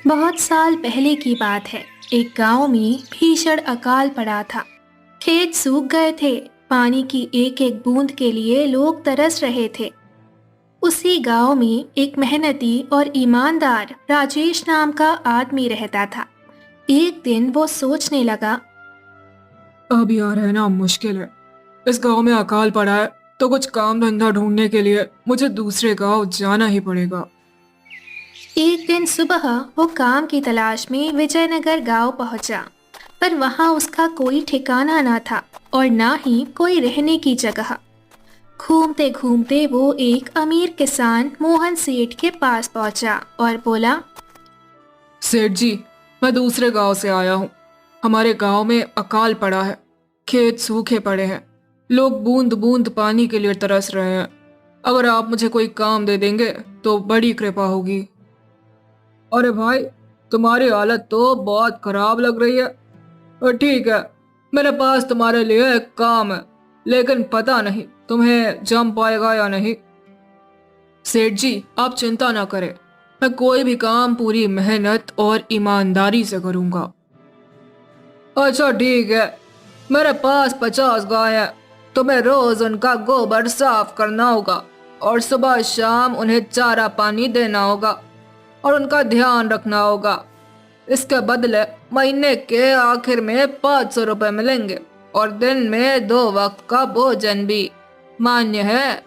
बहुत साल पहले की बात है। एक गांव में भीषण अकाल पड़ा था। खेत सूख गए थे। पानी की एक एक बूंद के लिए लोग तरस रहे थे। उसी गांव में एक मेहनती और ईमानदार राजेश नाम का आदमी रहता था। एक दिन वो सोचने लगा। अब यार रहना मुश्किल है। इस गांव में अकाल पड़ा है तो कुछ काम धंधा ढूंढने के लिए मुझे दूसरे गांव जाना ही पड़ेगा। एक दिन सुबह वो काम की तलाश में विजयनगर गांव पहुंचा, पर वहां उसका कोई ठिकाना ना था और ना ही कोई रहने की जगह। घूमते घूमते वो एक अमीर किसान मोहन सेठ के पास पहुंचा और बोला। सेठ जी, मैं दूसरे गांव से आया हूँ। हमारे गांव में अकाल पड़ा है। खेत सूखे पड़े हैं। लोग बूंद बूंद पानी के लिए तरस रहे हैं। अगर आप मुझे कोई काम दे देंगे तो बड़ी कृपा होगी। अरे भाई, तुम्हारी हालत तो बहुत खराब लग रही है। ठीक है, मेरे पास तुम्हारे लिए एक काम है, लेकिन पता नहीं तुम्हें जम पाएगा या नहीं। सेठ जी, आप चिंता ना करें। मैं कोई भी काम पूरी मेहनत और ईमानदारी से करूंगा। अच्छा ठीक है, मेरे पास 50 गाय हैं। तुम्हें रोज उनका गोबर साफ करना होगा और सुबह शाम उन्हें चारा पानी देना होगा और उनका ध्यान रखना होगा। इसके बदले महीने के आखिर में 500 रुपए मिलेंगे और दिन में 2 वक्त का भोजन भी। मान्य है?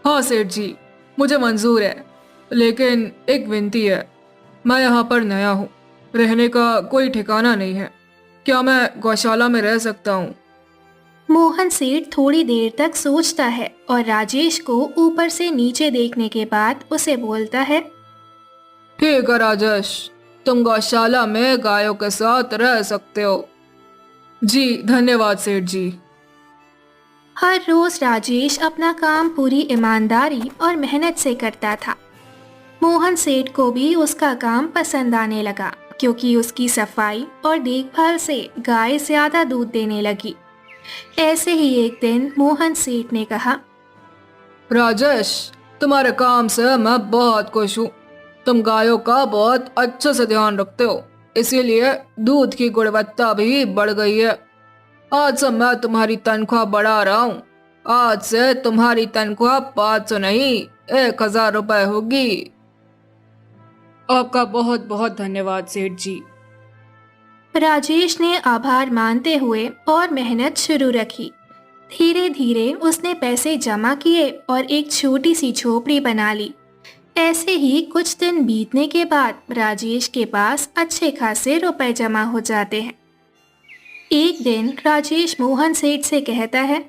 हाँ सेठ जी, मुझे मंजूर है, लेकिन एक विनती है। मैं यहाँ पर नया हूँ। रहने का कोई ठिकाना नहीं है। क्या मैं गौशाला में रह सकता हूँ? मोहन सेठ थोड़ी देर तक सोचता है और राजेश को ऊपर से नीचे देखने के बाद उसे बोलता है। ठीक है राजेश, तुम गौशाला में गायों के साथ रह सकते हो। जी धन्यवाद सेठ जी। हर रोज राजेश अपना काम पूरी ईमानदारी और मेहनत से करता था। मोहन सेठ को भी उसका काम पसंद आने लगा, क्योंकि उसकी सफाई और देखभाल से गाय ज्यादा दूध देने लगी। ऐसे ही एक दिन मोहन सेठ ने कहा। राजेश, तुम्हारे काम से मैं बहुत खुश हूँ। तुम गायों का बहुत अच्छे से ध्यान रखते हो, इसीलिए दूध की गुणवत्ता भी बढ़ गई है। आज से मैं तुम्हारी तनख्वाह बढ़ा रहा हूँ। आज से तुम्हारी तनख्वाह 500 नहीं, 1000 रुपए होगी। आपका बहुत बहुत धन्यवाद सेठ जी। राजेश ने आभार मानते हुए और मेहनत शुरू रखी। धीरे धीरे उसने पैसे जमा किए और एक छोटी सी झोपड़ी बना ली। ऐसे ही कुछ दिन बीतने के बाद राजेश के पास अच्छे खासे रुपए जमा हो जाते हैं। एक दिन राजेश मोहन सेठ से कहता है।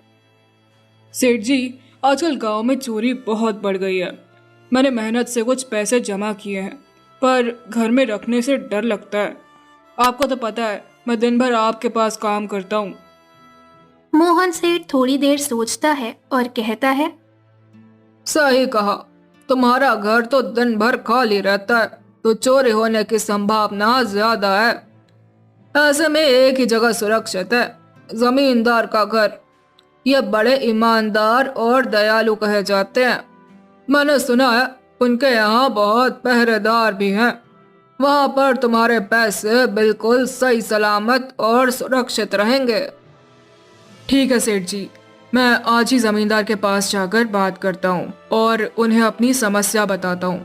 सेठ जी, आजकल गांव में चोरी बहुत बढ़ गई है। मैंने मेहनत से कुछ पैसे जमा किए हैं, पर घर में रखने से डर लगता है। आपको तो पता है, मैं दिन भर आपके पास काम करता हूँ। मोहन सेठ थोड़ी देर सोचता है और कहता है। सही कहा। तुम्हारा घर तो दिन भर खाली रहता है, तो चोरी होने की संभावना ज्यादा है। ऐसे में एक ही जगह सुरक्षित है, जमींदार का घर। ये बड़े ईमानदार और दयालु कहे जाते हैं। मैंने सुना है उनके यहाँ बहुत पहरेदार भी हैं। वहां पर तुम्हारे पैसे बिल्कुल सही सलामत और सुरक्षित रहेंगे। ठीक है सेठ जी, मैं आज ही जमींदार के पास जाकर बात करता हूँ और उन्हें अपनी समस्या बताता हूँ।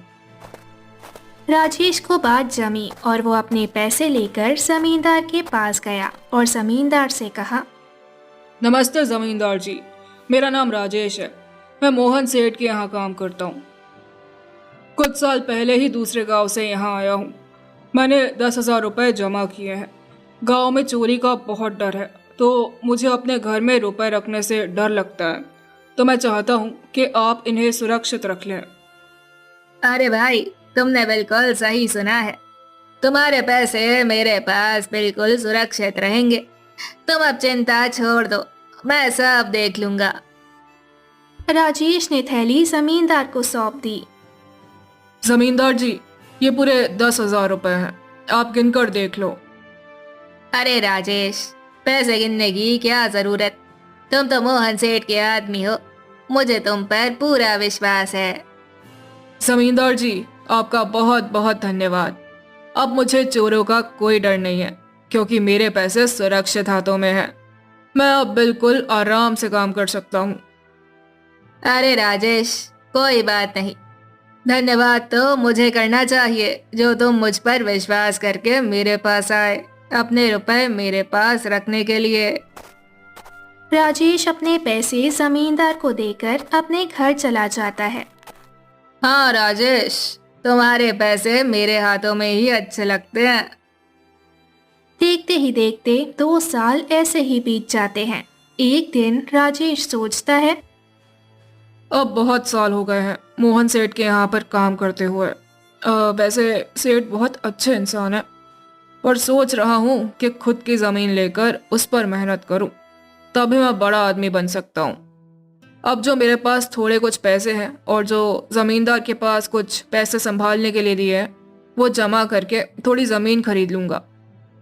राजेश को बात जमी और वो अपने पैसे लेकर जमींदार के पास गया और जमींदार से कहा। नमस्ते जमींदार जी, मेरा नाम राजेश है। मैं मोहन सेठ के यहाँ काम करता हूँ। कुछ साल पहले ही दूसरे गांव से यहाँ आया हूँ। मैंने 10,000 रुपये जमा किए हैं। गांव में चोरी का बहुत डर है, तो मुझे अपने घर में रुपए रखने से डर लगता है। तो मैं चाहता हूँ कि आप इन्हें सुरक्षित रख लें। अरे भाई, तुमने बिल्कुल सही सुना है। तुम्हारे पैसे मेरे पास बिल्कुल सुरक्षित रहेंगे। तुम अब चिंता छोड़ दो, मैं सब देख लूंगा। राजेश ने थैली जमींदार को सौंप दी। जमींदार जी, ये पूरे 10,000 रुपये हैं, आप गिनकर देख लो। अरे राजेश, पैसे गिनने की क्या जरूरत। तुम तो मोहन सेठ के आदमी हो, मुझे तुम पर पूरा विश्वास है। जमींदार जी, आपका बहुत बहुत धन्यवाद। अब मुझे चोरों का कोई डर नहीं है, क्योंकि मेरे पैसे सुरक्षित हाथों में हैं। मैं अब बिल्कुल आराम से काम कर सकता हूँ। अरे राजेश, कोई बात नहीं। धन्यवाद तो मुझे करना चाहिए जो तुम मुझ पर विश्वास करके मेरे पास आए, अपने रुपए मेरे पास रखने के लिए। राजेश अपने पैसे जमींदार को देकर अपने घर चला जाता है। हाँ राजेश, तुम्हारे पैसे मेरे हाथों में ही अच्छे लगते हैं। देखते ही देखते 2 साल ऐसे ही बीत जाते हैं। एक दिन राजेश सोचता है, अब बहुत साल हो गए हैं मोहन सेठ के यहाँ पर काम करते हुए। वैसे सेठ बहुत अच्छे इंसान है, पर सोच रहा हूँ कि खुद की ज़मीन लेकर उस पर मेहनत करूँ, तभी मैं बड़ा आदमी बन सकता हूँ। अब जो मेरे पास थोड़े कुछ पैसे हैं और जो ज़मींदार के पास कुछ पैसे संभालने के लिए दिए हैं, वो जमा करके थोड़ी ज़मीन खरीद लूँगा।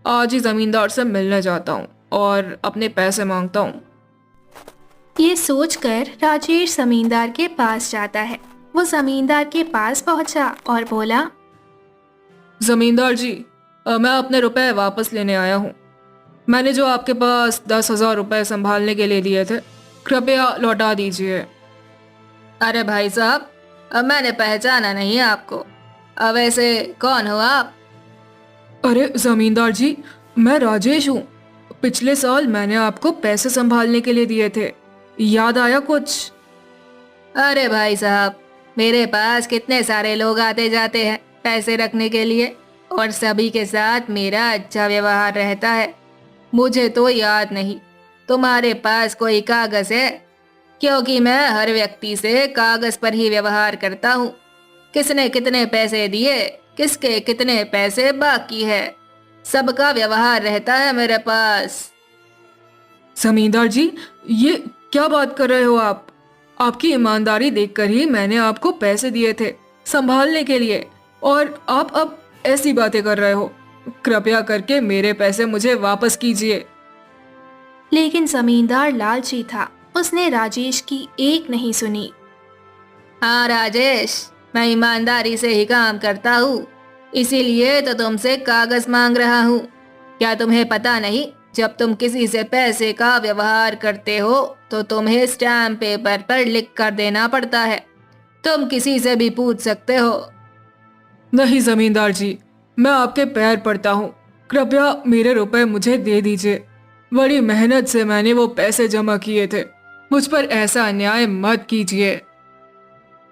आज ही ज़मींदार से मिलने जाता हूँ और अपने पैसे मांगता हूँ। ये सोचकर राजेश जमींदार के पास जाता है। वो जमींदार के पास पहुंचा और बोला, जमींदार जी, मैं अपने रुपए वापस लेने आया हूँ। मैंने जो आपके पास 10,000 रुपए संभालने के लिए दिए थे, कृपया लौटा दीजिए। अरे भाई साहब, अब मैंने पहचाना नहीं आपको। अब ऐसे कौन हो आप? अरे जमींदार जी, मैं राजेश हूँ। पिछले साल मैंने आपको पैसे संभालने के लिए दिए थे, याद आया कुछ? अरे भाई साहब, मेरे पास कितने सारे लोग आते जाते हैं पैसे रखने के लिए, और सभी के साथ मेरा अच्छा व्यवहार रहता है। मुझे तो याद नहीं तुम्हारे पास कोई कागज है, क्योंकि मैं हर व्यक्ति से कागज पर ही व्यवहार करता हूँ। किसने कितने पैसे दिए, किसके कितने पैसे बाकी है, सबका व्यवहार रहता है मेरे पास। जमींदार जी, ये क्या बात कर रहे हो आप? आपकी ईमानदारी देखकर ही मैंने आपको पैसे दिए थे संभालने के लिए, और आप अब ऐसी बातें कर रहे हो। कृपया करके मेरे पैसे मुझे वापस कीजिए। लेकिन जमींदार लालची था। उसने राजेश की एक नहीं सुनी। हाँ राजेश, मैं ईमानदारी से ही काम करता हूँ, इसीलिए तो तुमसे कागज मांग रहा हूँ। क्या तुम्हें पता नहीं, जब तुम किसी से पैसे का व्यवहार करते हो तो तुम्हें स्टैम्प पेपर पर लिख कर देना पड़ता है। तुम किसी से भी पूछ सकते हो। नहीं जमींदार जी, मैं आपके पैर पड़ता हूँ, कृपया मेरे रुपए मुझे दे दीजिए। बड़ी मेहनत से मैंने वो पैसे जमा किए थे, मुझ पर ऐसा अन्याय मत कीजिए।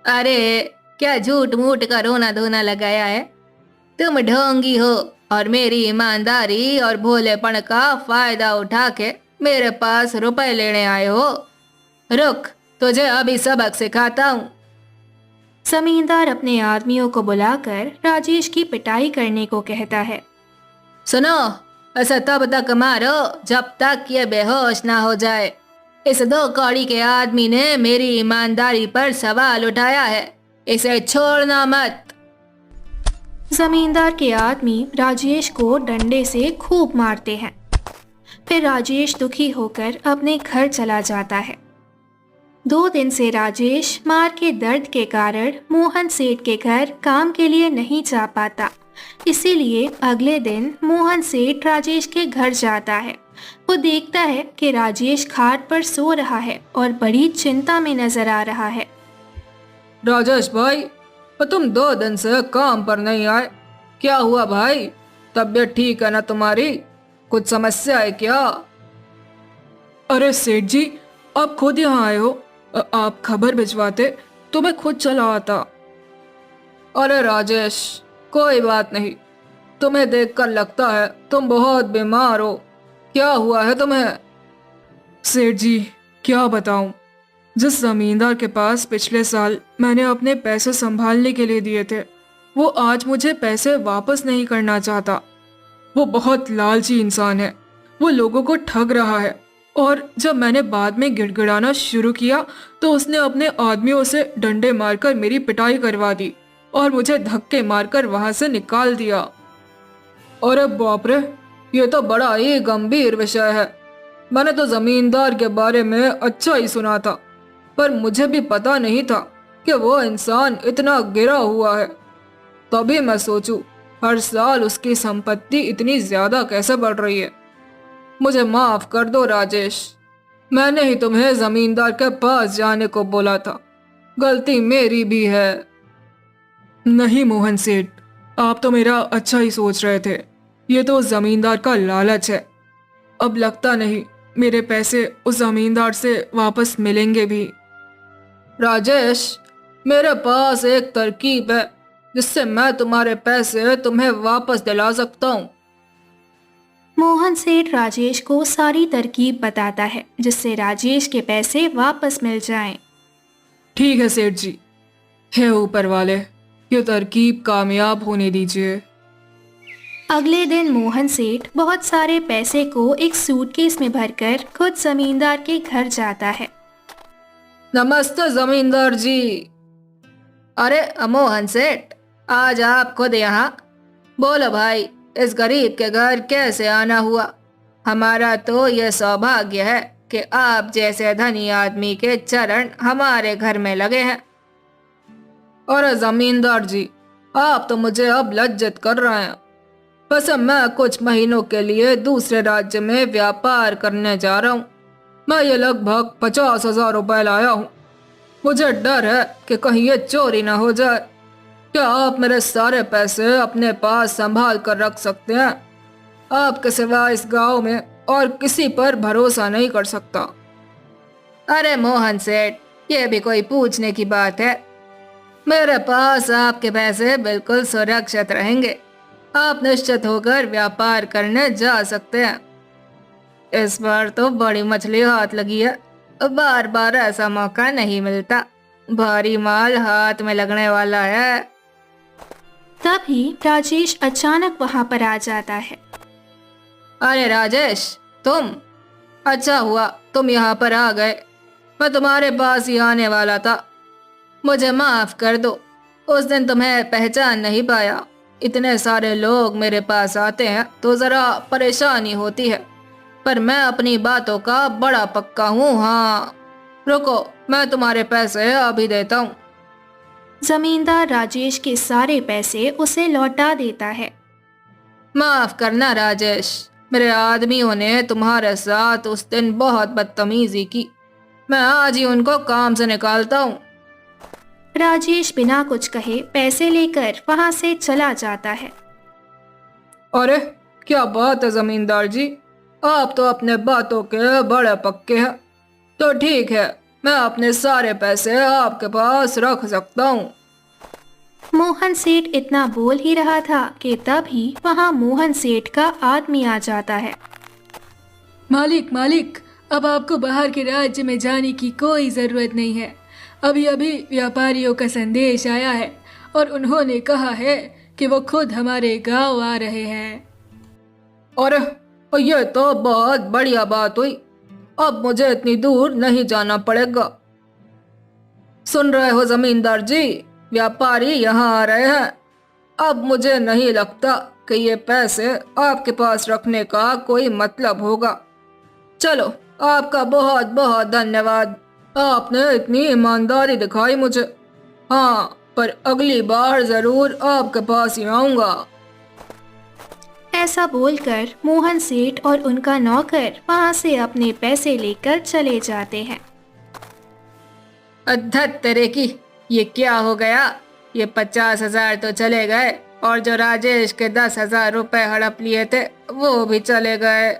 अरे क्या झूठ मूठ का रोना धोना लगाया है? तुम ढोंगी हो और मेरी ईमानदारी और भोलेपन का फायदा उठा के मेरे पास रुपए लेने आए हो। रुक, तुझे अभी सबक सिखाता हूँ। जमींदार अपने आदमियों को बुलाकर राजेश की पिटाई करने को कहता है। सुनो, ऐसा तब तक मारो जब तक ये बेहोश ना हो जाए। इस 2 कौड़ी के आदमी ने मेरी ईमानदारी पर सवाल उठाया है, इसे छोड़ना मत। जमींदार के आदमी राजेश को डंडे से खूब मारते हैं। फिर राजेश दुखी होकर अपने घर चला जाता है। 2 दिन से राजेश मार के दर्द के कारण मोहन सेठ के घर काम के लिए नहीं जा पाता। इसीलिए अगले दिन मोहन सेठ राजेश के घर जाता है। वो देखता है कि राजेश खाट पर सो रहा है और बड़ी चिंता में नजर आ रहा है। राजेश भाई, तुम 2 दिन से काम पर नहीं आए, क्या हुआ भाई? तबीयत ठीक है ना तुम्हारी? कुछ समस्या है क्या? अरे सेठ जी, आप खुद यहाँ आए हो। आप खबर भिजवाते तो मैं खुद चला आता। अरे राजेश, कोई बात नहीं, तुम्हें देखकर लगता है तुम बहुत बीमार हो। क्या हुआ है तुम्हें? सेठ जी, क्या बताऊं, जिस जमींदार के पास पिछले साल मैंने अपने पैसे संभालने के लिए दिए थे, वो आज मुझे पैसे वापस नहीं करना चाहता। वो बहुत लालची इंसान है, वो लोगों को ठग रहा है। और जब मैंने बाद में गिड़गिड़ाना शुरू किया तो उसने अपने आदमियों से डंडे मारकर मेरी पिटाई करवा दी और मुझे धक्के मारकर वहां से निकाल दिया। अरे बाप रे, ये तो बड़ा ही गंभीर विषय है। मैंने तो जमींदार के बारे में अच्छा ही सुना था, पर मुझे भी पता नहीं था कि वो इंसान इतना गिरा हुआ है। तभी मैं सोचूं हर साल उसकी संपत्ति इतनी ज्यादा कैसे बढ़ रही है? मुझे माफ कर दो राजेश, मैंने ही तुम्हें जमींदार के पास जाने को बोला था, गलती मेरी भी है। नहीं मोहन सेठ, आप तो मेरा अच्छा ही सोच रहे थे, ये तो जमींदार का लालच है। अब लगता नहीं मेरे पैसे उस जमींदार से वापस मिलेंगे भी। राजेश, मेरे पास एक तरकीब है जिससे मैं तुम्हारे पैसे तुम्हें वापस दिला सकता हूँ। मोहन सेठ राजेश को सारी तरकीब बताता है जिससे राजेश के पैसे वापस मिल जाएं। ठीक है सेठ जी, हे ऊपर वाले, ये तरकीब कामयाब होने दीजिए। अगले दिन मोहन सेठ बहुत सारे पैसे को एक सूटकेस में भरकर खुद जमींदार के घर जाता है। नमस्ते जमींदार जी। अरे मोहन सेठ, आज आप खुद यहाँ? बोलो भाई, इस गरीब के घर कैसे आना हुआ? हमारा तो ये सौभाग्य है कि आप जैसे धनी आदमी के चरण हमारे घर में लगे हैं। अरे जमींदार जी, आप तो मुझे अब लज्जित कर रहे हैं। वैसे मैं कुछ महीनों के लिए दूसरे राज्य में व्यापार करने जा रहा हूँ। मैं ये लगभग 50,000 रुपए लाया हूँ। मुझे डर है कि कहीं ये चोरी ना हो जाए। क्या आप मेरे सारे पैसे अपने पास संभाल कर रख सकते हैं? आपके सिवा इस गांव में और किसी पर भरोसा नहीं कर सकता। अरे मोहन सेठ, ये भी कोई पूछने की बात है? मेरे पास आपके पैसे बिल्कुल सुरक्षित रहेंगे। आप निश्चित होकर व्यापार करने जा सकते हैं। इस बार तो बड़ी मछली हाथ लगी है, बार बार ऐसा मौका नहीं मिलता। भारी माल हाथ में लगने वाला है। तभी राजेश अचानक वहां पर आ जाता है। अरे राजेश, तुम? अच्छा हुआ तुम यहाँ पर आ गए, मैं तुम्हारे पास ही आने वाला था। मुझे माफ कर दो, उस दिन तुम्हें पहचान नहीं पाया। इतने सारे लोग मेरे पास आते हैं तो जरा परेशानी होती है, पर मैं अपनी बातों का बड़ा पक्का हूँ। हाँ, रुको, मैं तुम्हारे पैसे अभी देता हूँ। जमींदार राजेश के सारे पैसे उसे लौटा देता है। माफ करना राजेश, मेरे आदमियों ने तुम्हारे साथ उस दिन बहुत बदतमीजी की। मैं आज ही उनको काम से निकालता हूँ। राजेश बिना कुछ कहे पैसे लेकर वहां से चला जाता है। अरे क्या बात है जमींदार जी, आप तो अपने बातों के बड़े पक्के हैं। तो ठीक है, मैं अपने सारे पैसे आपके पास रख सकता हूँ। मोहन सेठ इतना बोल ही रहा था कि तभी वहां मोहन सेठ का आदमी आ जाता है। मालिक मालिक, अब आपको बाहर के राज्य में जाने की कोई ज़रूरत नहीं है। अभी अभी व्यापारियों का संदेश आया है और उन्होंने कहा है कि वो खुद हमारे गांव आ रहे हैं। अरे ये तो बहुत बढ़िया बात हुई, अब मुझे इतनी दूर नहीं जाना पड़ेगा। सुन रहे हो जमींदार जी, व्यापारी यहाँ आ रहे हैं। अब मुझे नहीं लगता कि ये पैसे आपके पास रखने का कोई मतलब होगा। चलो, आपका बहुत बहुत धन्यवाद, आपने इतनी ईमानदारी दिखाई मुझे। हाँ, पर अगली बार जरूर आपके पास ही आऊंगा। ऐसा बोलकर मोहन सेठ और उनका नौकर वहां से अपने पैसे लेकर चले जाते हैं। अद्धत तेरे की, ये क्या हो गया? ये 50,000 तो चले गए और जो राजेश के 10,000 रुपए हड़प लिए थे वो भी चले गए।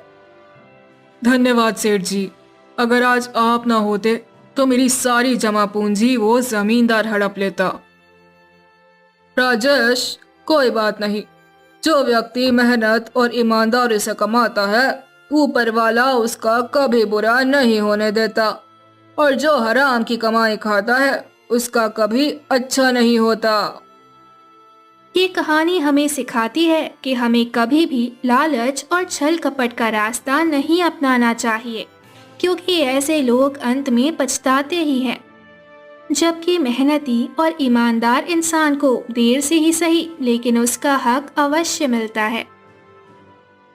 धन्यवाद सेठ जी, अगर आज आप ना होते तो मेरी सारी जमा पूंजी वो जमींदार हड़प लेता। राजेश, कोई बात नहीं, जो व्यक्ति मेहनत और ईमानदारी से कमाता है ऊपर वाला उसका कभी बुरा नहीं होने देता, और जो हराम की कमाई खाता है उसका कभी अच्छा नहीं होता। ये कहानी हमें सिखाती है कि हमें कभी भी लालच और छल कपट का रास्ता नहीं अपनाना चाहिए, क्योंकि ऐसे लोग अंत में पछताते ही हैं। जबकि मेहनती और ईमानदार इंसान को देर से ही सही लेकिन उसका हक अवश्य मिलता है।